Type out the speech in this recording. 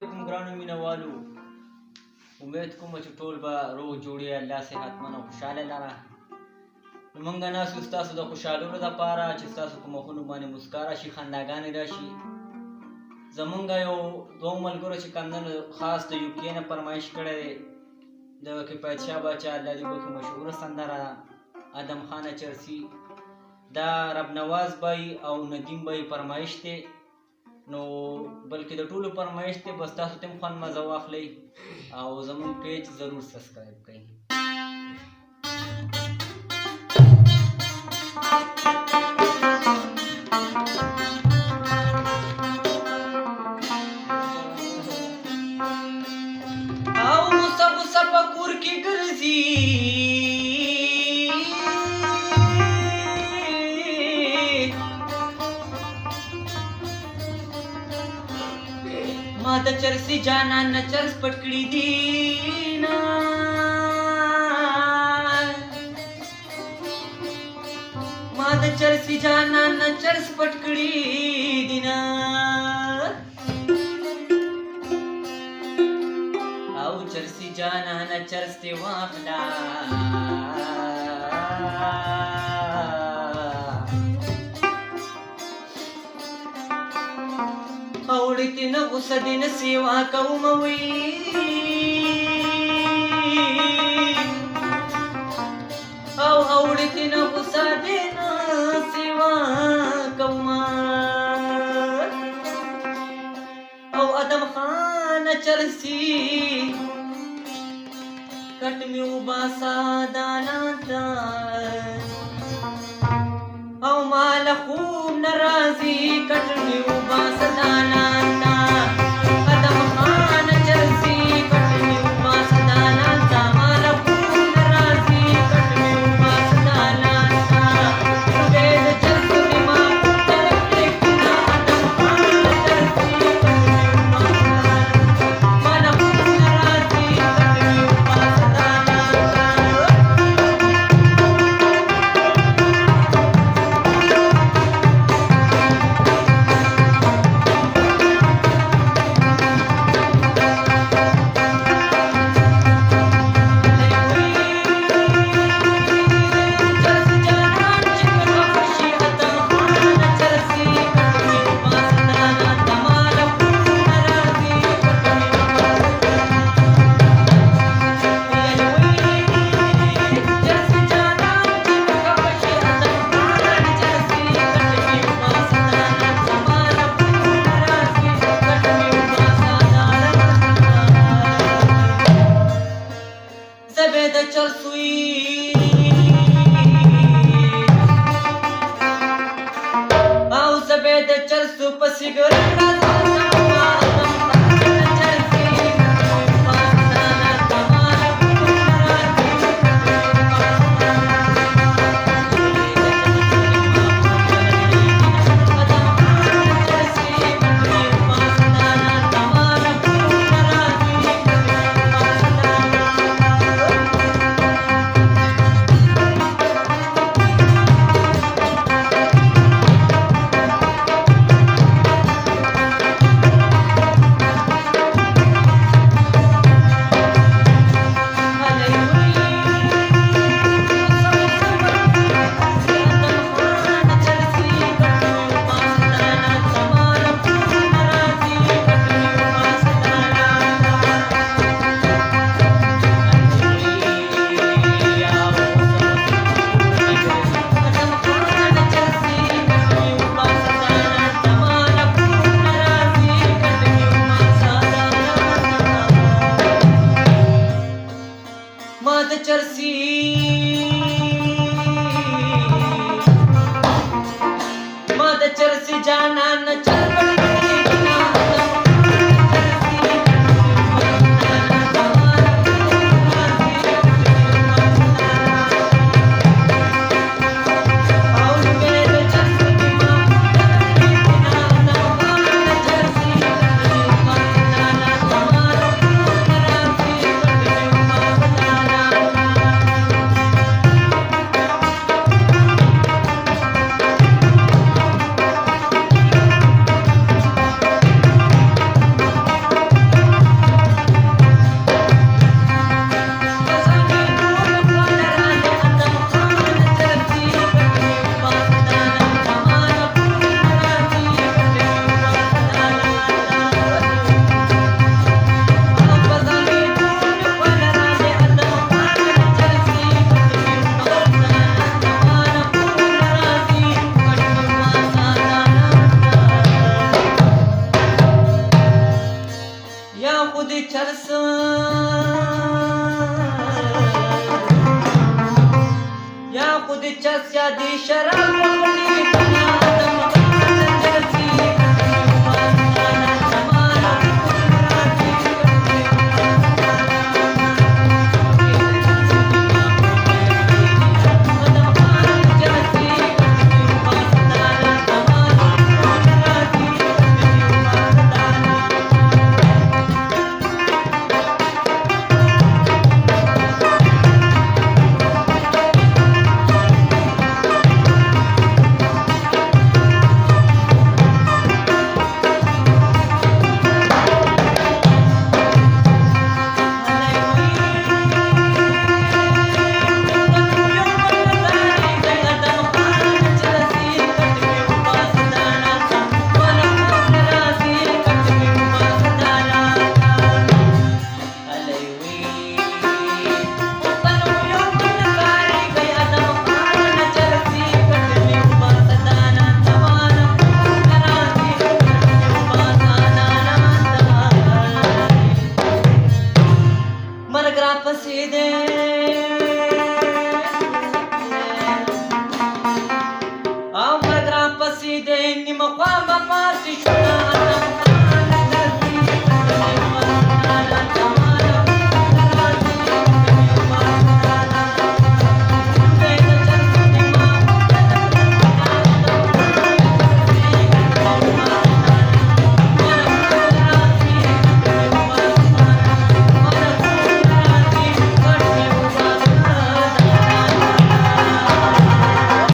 کوم ګرانو مینوالو، امید کوم چې ټول به روغ جوړې الله صحتمند او خوشحاله لره. نو موږ ناست یو ستاسو د خوشحالولو دپاره چې ستاسو په مخونو باندې مسکا راشي، خنداګانې راشي. زمونږ یو دوه ملګرو چې کوم دی خاص د یو کې نه فرمایش کړی دی د کفایت شاه باچا الله دې وبخښي مشهوره سندره ادم خان چرسي، دا رب نواز بای او ندیم بای فرمایش دی. نو بلکې د ټولو فرمایش دی، بس تاسو ته هم خوند مزه واخلئ او زموږ پیج ضرور سبسکرایب کړئ. او غوسه غوسه په کور کې ګرځي، ما د چرسي جانان نه چرس پټ کړي دي نه، ما د چرسي جانان نه چرس پټ کړي دي نه، او چرسي جانان چرس دې واخلا اوړتې نه غوسه دې نه سیوا کوم وی، او اوړتې نه غوسه دې نه سیوا کوم، او ادم خان چرسي کټ مې وباسه دانا ته، او مال خوب نه راځي کټ مې وباسه دانا ته، ادم خان چرسي کټ مې وباسه دانا ته، مال خوب نه راځي کټ مې وباسه دانا ته، روبې د چرسو دې ما چرک پرېږدي نه، ادم خان چرسي کټ مې وباسه مال خوب نه راځي کټ مې وباسه دانا ته. خود چرس یا خود چرس یا دی شراب